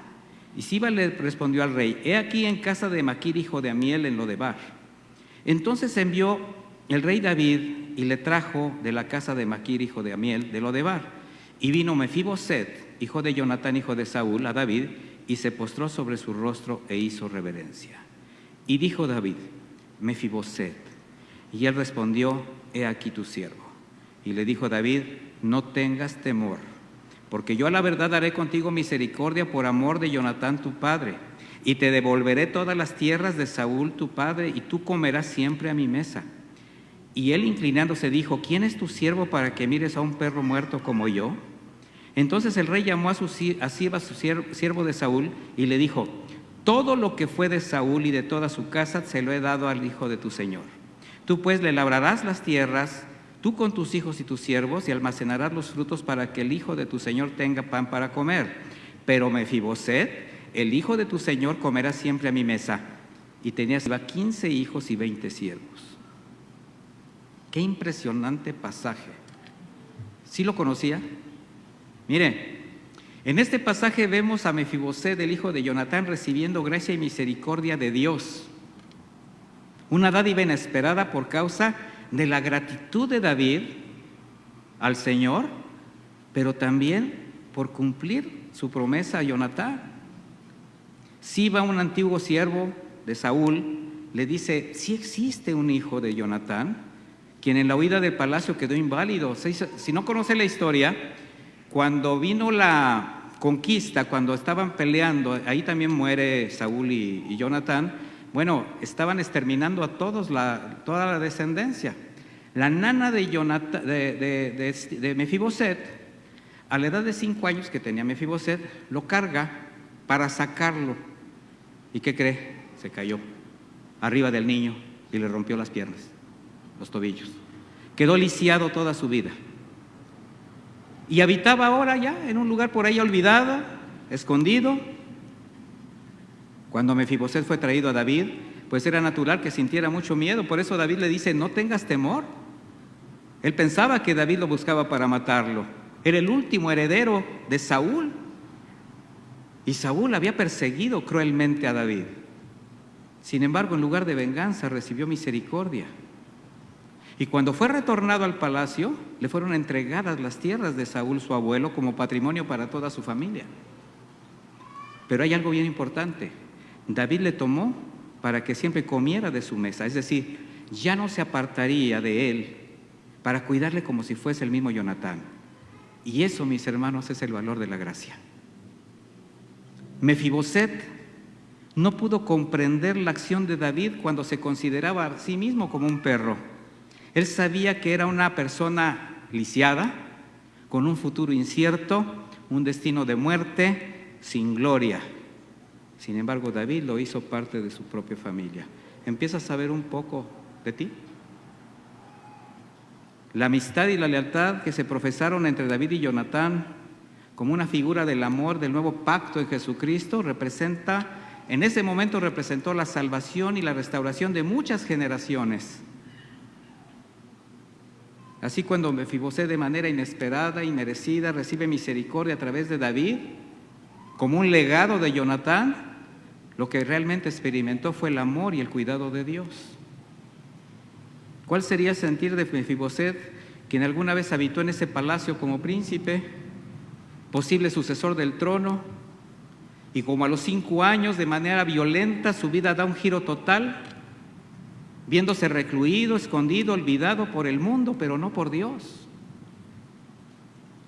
Y Siba le respondió al rey: he aquí en casa de Maquir, hijo de Amiel, en Lodebar. Entonces envió el rey David y le trajo de la casa de Maquir, hijo de Amiel, de Lodebar. Y vino Mefiboset, hijo de Jonatán, hijo de Saúl, a David, y se postró sobre su rostro e hizo reverencia. Y dijo David: Mefiboset. Y él respondió: he aquí tu siervo. Y le dijo David: no tengas temor, porque yo a la verdad haré contigo misericordia por amor de Jonatán tu padre, y te devolveré todas las tierras de Saúl tu padre, y tú comerás siempre a mi mesa. Y él inclinándose dijo: ¿quién es tu siervo para que mires a un perro muerto como yo? Entonces el rey llamó a Siba, su siervo de Saúl, y le dijo: todo lo que fue de Saúl y de toda su casa se lo he dado al hijo de tu señor. Tú pues le labrarás las tierras, tú con tus hijos y tus siervos, y almacenarás los frutos para que el hijo de tu señor tenga pan para comer. Pero Mefiboset, el hijo de tu señor, comerá siempre a mi mesa. Y tenía 15 hijos y 20 siervos. Qué impresionante pasaje. ¿Sí lo conocía? Mire, en este pasaje vemos a Mefiboset, el hijo de Jonatán, recibiendo gracia y misericordia de Dios. Una dádiva inesperada por causa de la gratitud de David al Señor, pero también por cumplir su promesa a Jonatán. Siba, un antiguo siervo de Saúl, le dice: sí existe un hijo de Jonatán, quien en la huida del palacio quedó inválido. Si no conoce la historia, cuando vino la conquista, cuando estaban peleando, ahí también muere Saúl y Jonatán. Bueno, estaban exterminando a todos, toda la descendencia. La nana de Mefiboset, a la edad de 5 años que tenía Mefiboset, lo carga para sacarlo. ¿Y qué cree? Se cayó arriba del niño y le rompió las piernas, los tobillos. Quedó lisiado toda su vida. Y habitaba ahora ya en un lugar por ahí olvidado, escondido. Cuando Mefiboset fue traído a David, pues era natural que sintiera mucho miedo. Por eso David le dice: no tengas temor. Él pensaba que David lo buscaba para matarlo. Era el último heredero de Saúl. Y Saúl había perseguido cruelmente a David. Sin embargo, en lugar de venganza, recibió misericordia. Y cuando fue retornado al palacio, le fueron entregadas las tierras de Saúl, su abuelo, como patrimonio para toda su familia. Pero hay algo bien importante. David le tomó para que siempre comiera de su mesa, es decir, ya no se apartaría de él, para cuidarle como si fuese el mismo Jonatán. Y eso, mis hermanos, es el valor de la gracia. Mefiboset no pudo comprender la acción de David cuando se consideraba a sí mismo como un perro. Él sabía que era una persona lisiada, con un futuro incierto, un destino de muerte, sin gloria. Sin embargo, David lo hizo parte de su propia familia. ¿Empiezas a saber un poco de ti? La amistad y la lealtad que se profesaron entre David y Jonatán, como una figura del amor del nuevo pacto en Jesucristo, en ese momento representó la salvación y la restauración de muchas generaciones. Así, cuando Mefiboset, de manera inesperada y merecida, recibe misericordia a través de David, como un legado de Jonatán, lo que realmente experimentó fue el amor y el cuidado de Dios. ¿Cuál sería el sentir de Mefiboset, quien alguna vez habitó en ese palacio como príncipe, posible sucesor del trono, y como a los 5 años, de manera violenta, su vida da un giro total, viéndose recluido, escondido, olvidado por el mundo, pero no por Dios?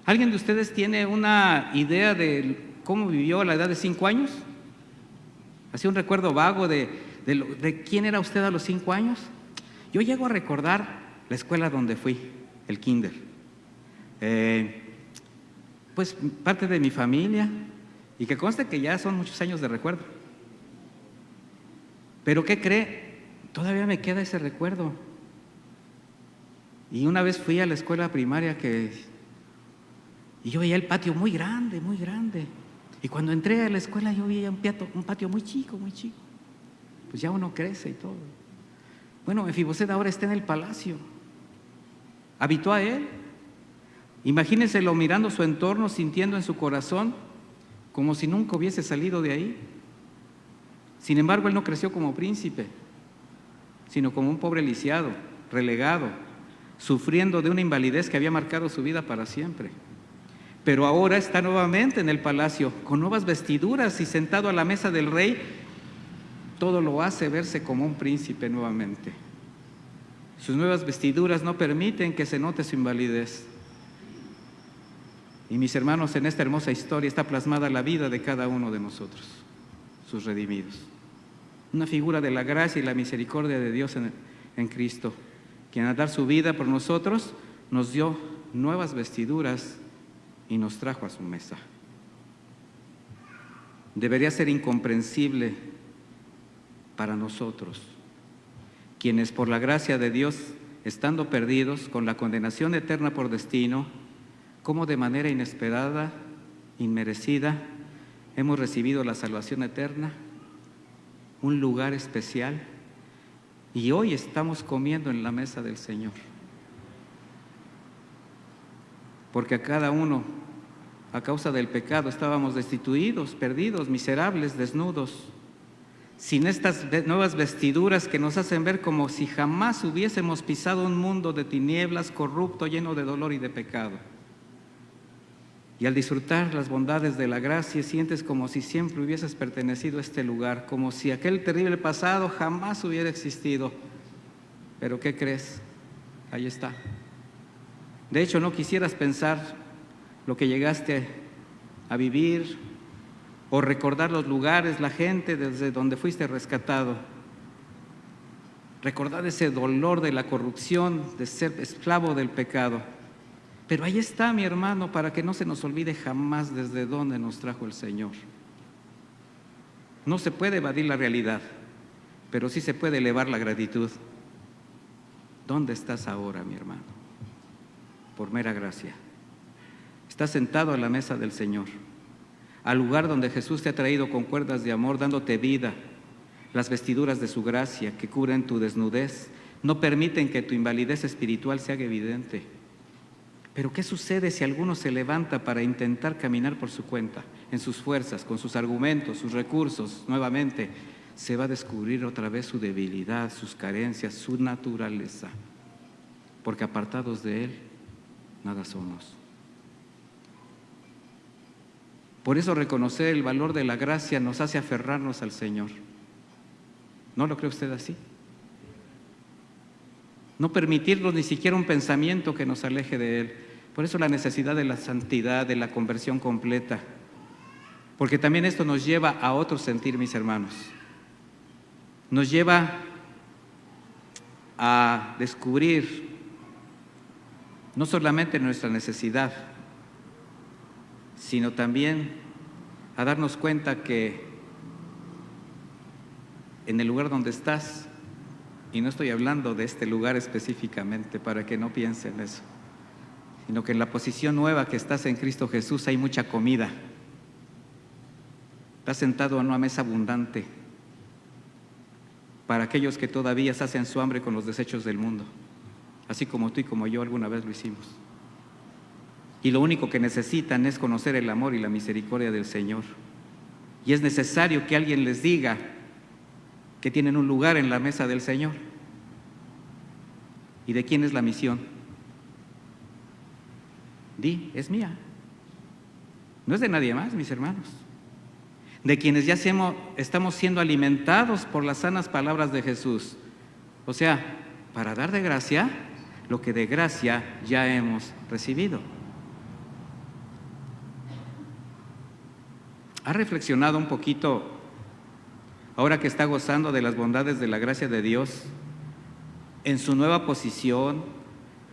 ¿Alguien de ustedes tiene una idea de cómo vivió a la edad de 5 años? ¿Así un recuerdo vago de quién era usted a los 5 años? Yo llego a recordar la escuela donde fui, el kinder. Pues parte de mi familia, y que conste que ya son muchos años de recuerdo. Pero ¿qué cree? Todavía me queda ese recuerdo. Y una vez fui a la escuela primaria y yo veía el patio muy grande, muy grande. Y cuando entré a la escuela yo veía un patio muy chico, muy chico. Pues ya uno crece y todo. Bueno, Mefiboset ahora está en el palacio. Habitó a él. Imagínenselo mirando su entorno, sintiendo en su corazón como si nunca hubiese salido de ahí. Sin embargo, él no creció como príncipe, sino como un pobre lisiado, relegado, sufriendo de una invalidez que había marcado su vida para siempre. Pero ahora está nuevamente en el palacio, con nuevas vestiduras y sentado a la mesa del rey. Todo lo hace verse como un príncipe nuevamente. Sus nuevas vestiduras no permiten que se note su invalidez. Y mis hermanos, en esta hermosa historia está plasmada la vida de cada uno de nosotros, sus redimidos. Una figura de la gracia y la misericordia de Dios en Cristo, quien al dar su vida por nosotros nos dio nuevas vestiduras y nos trajo a su mesa. Debería ser incomprensible para nosotros, quienes por la gracia de Dios, estando perdidos con la condenación eterna por destino, como de manera inesperada, inmerecida, hemos recibido la salvación eterna, un lugar especial, y hoy estamos comiendo en la mesa del Señor. Porque a cada uno, a causa del pecado, estábamos destituidos, perdidos, miserables, desnudos, sin estas nuevas vestiduras que nos hacen ver como si jamás hubiésemos pisado un mundo de tinieblas, corrupto, lleno de dolor y de pecado. Y al disfrutar las bondades de la gracia, sientes como si siempre hubieses pertenecido a este lugar, como si aquel terrible pasado jamás hubiera existido. Pero ¿qué crees? Ahí está. De hecho, no quisieras pensar lo que llegaste a vivir o recordar los lugares, la gente desde donde fuiste rescatado. Recordar ese dolor de la corrupción, de ser esclavo del pecado. Pero ahí está, mi hermano, para que no se nos olvide jamás desde dónde nos trajo el Señor. No se puede evadir la realidad, pero sí se puede elevar la gratitud. ¿Dónde estás ahora, mi hermano? Por mera gracia. Estás sentado a la mesa del Señor, al lugar donde Jesús te ha traído con cuerdas de amor, dándote vida. Las vestiduras de su gracia que cubren tu desnudez no permiten que tu invalidez espiritual se haga evidente. Pero ¿qué sucede si alguno se levanta para intentar caminar por su cuenta, en sus fuerzas, con sus argumentos, sus recursos? Nuevamente se va a descubrir otra vez su debilidad, sus carencias, su naturaleza, porque apartados de Él, nada somos. Por eso reconocer el valor de la gracia nos hace aferrarnos al Señor. ¿No lo cree usted así? No permitirnos ni siquiera un pensamiento que nos aleje de Él. Por eso la necesidad de la santidad, de la conversión completa. Porque también esto nos lleva a otro sentir, mis hermanos. Nos lleva a descubrir no solamente nuestra necesidad, sino también a darnos cuenta que en el lugar donde estás, y no estoy hablando de este lugar específicamente para que no piensen eso, sino que en la posición nueva que estás en Cristo Jesús hay mucha comida. Estás sentado en una mesa abundante para aquellos que todavía sacian su hambre con los desechos del mundo, así como tú y como yo alguna vez lo hicimos. Y lo único que necesitan es conocer el amor y la misericordia del Señor. Y es necesario que alguien les diga que tienen un lugar en la mesa del Señor. ¿Y de quién es la misión? Di, es mía. No es de nadie más, mis hermanos. De quienes ya estamos siendo alimentados por las sanas palabras de Jesús. O sea, para dar de gracia lo que de gracia ya hemos recibido. ¿Ha reflexionado un poquito, ahora que está gozando de las bondades de la gracia de Dios, en su nueva posición,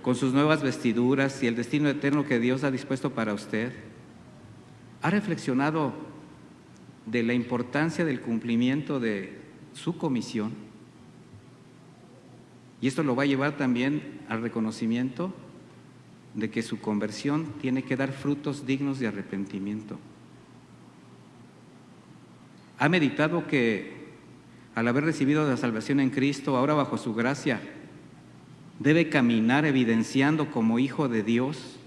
con sus nuevas vestiduras y el destino eterno que Dios ha dispuesto para usted? ¿Ha reflexionado de la importancia del cumplimiento de su comisión? Y esto lo va a llevar también al reconocimiento de que su conversión tiene que dar frutos dignos de arrepentimiento. ¿Ha meditado que al haber recibido la salvación en Cristo, ahora bajo su gracia, debe caminar evidenciando como hijo de Dios,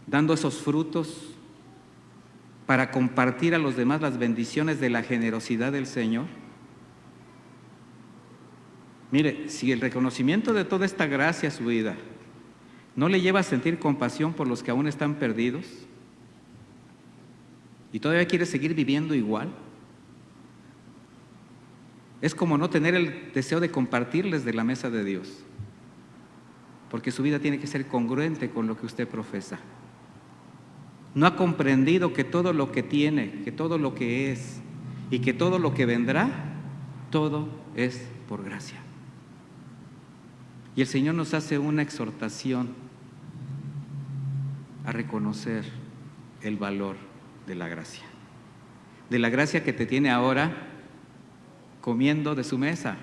dando esos frutos para compartir a los demás las bendiciones de la generosidad del Señor? Mire, si el reconocimiento de toda esta gracia a su vida no le lleva a sentir compasión por los que aún están perdidos y todavía quiere seguir viviendo igual, es como no tener el deseo de compartirles de la mesa de Dios, porque su vida tiene que ser congruente con lo que usted profesa. No ha comprendido que todo lo que tiene, que todo lo que es y que todo lo que vendrá, todo es por gracia. Y el Señor nos hace una exhortación a reconocer el valor de la gracia que te tiene ahora comiendo de su mesa,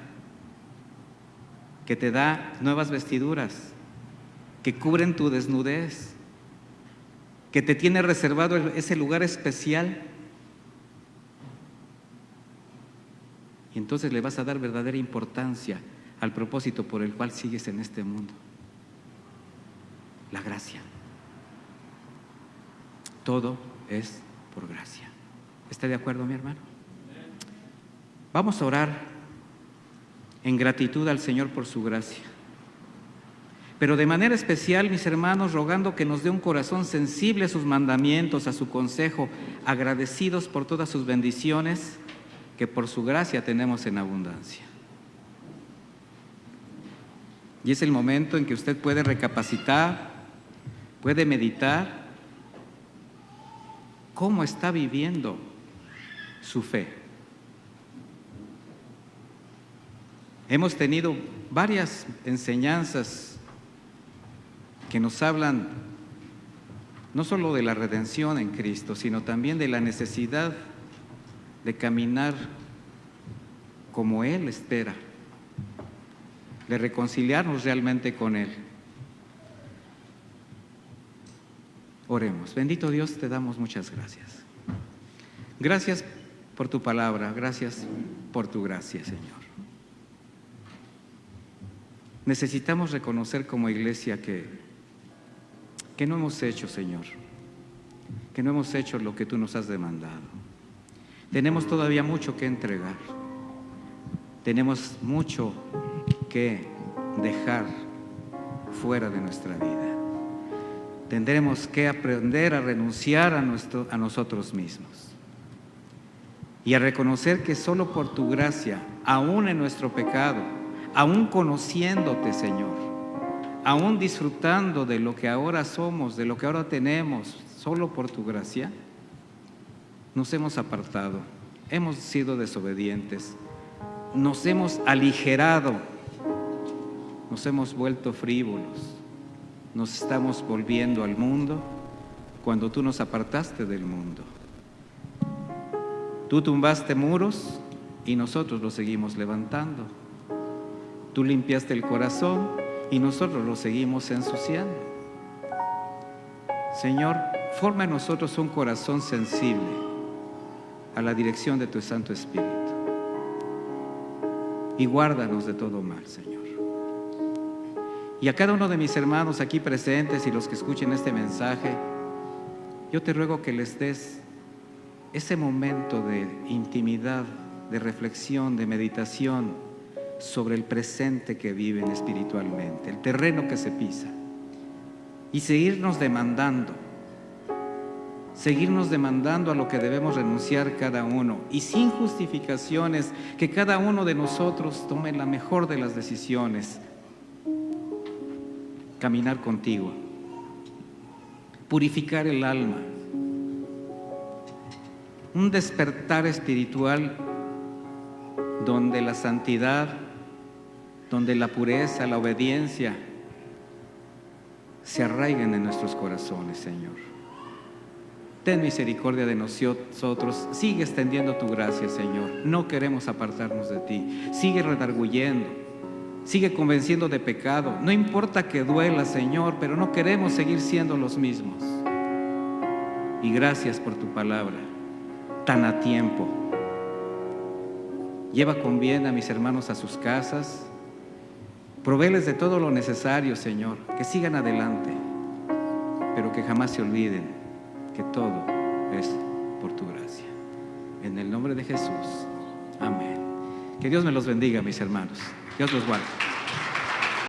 que te da nuevas vestiduras, que cubren tu desnudez, que te tiene reservado ese lugar especial. Y entonces le vas a dar verdadera importancia al propósito por el cual sigues en este mundo. La gracia. Todo es por gracia. ¿Está de acuerdo, mi hermano? Vamos a orar en gratitud al Señor por su gracia. Pero de manera especial, mis hermanos, rogando que nos dé un corazón sensible a sus mandamientos, a su consejo, agradecidos por todas sus bendiciones que por su gracia tenemos en abundancia. Y es el momento en que usted puede recapacitar, puede meditar cómo está viviendo su fe. Hemos tenido varias enseñanzas que nos hablan no solo de la redención en Cristo, sino también de la necesidad de caminar como Él espera, de reconciliarnos realmente con Él. Oremos. Bendito Dios, te damos muchas gracias. Gracias por tu palabra, gracias por tu gracia, Señor. Necesitamos reconocer como iglesia que no hemos hecho, Señor, que no hemos hecho lo que tú nos has demandado. Tenemos todavía mucho que entregar, tenemos mucho que dejar fuera de nuestra vida. Tendremos que aprender a renunciar a nosotros mismos y a reconocer que solo por tu gracia, aún en nuestro pecado, aún conociéndote, Señor, aún disfrutando de lo que ahora somos, de lo que ahora tenemos, solo por tu gracia, nos hemos apartado, hemos sido desobedientes, nos hemos aligerado, nos hemos vuelto frívolos, nos estamos volviendo al mundo cuando tú nos apartaste del mundo. Tú tumbaste muros y nosotros los seguimos levantando. Tú limpiaste el corazón y nosotros lo seguimos ensuciando. Señor, forma en nosotros un corazón sensible a la dirección de tu Santo Espíritu y guárdanos de todo mal, Señor. Y a cada uno de mis hermanos aquí presentes y los que escuchen este mensaje, yo te ruego que les des ese momento de intimidad, de reflexión, de meditación sobre el presente que viven espiritualmente, el terreno que se pisa, y seguirnos demandando a lo que debemos renunciar cada uno, y sin justificaciones, que cada uno de nosotros tome la mejor de las decisiones, caminar contigo, purificar el alma, un despertar espiritual donde la santidad, donde la pureza, la obediencia se arraiguen en nuestros corazones, Señor. Ten misericordia de nosotros, sigue extendiendo tu gracia, Señor. No queremos apartarnos de ti. Sigue redarguyendo, sigue convenciendo de pecado. No importa que duela, Señor, pero no queremos seguir siendo los mismos. Y gracias por tu palabra, tan a tiempo. Lleva con bien a mis hermanos a sus casas. Provéles de todo lo necesario, Señor, que sigan adelante, pero que jamás se olviden que todo es por tu gracia. En el nombre de Jesús, amén. Que Dios me los bendiga, mis hermanos. Dios los guarde.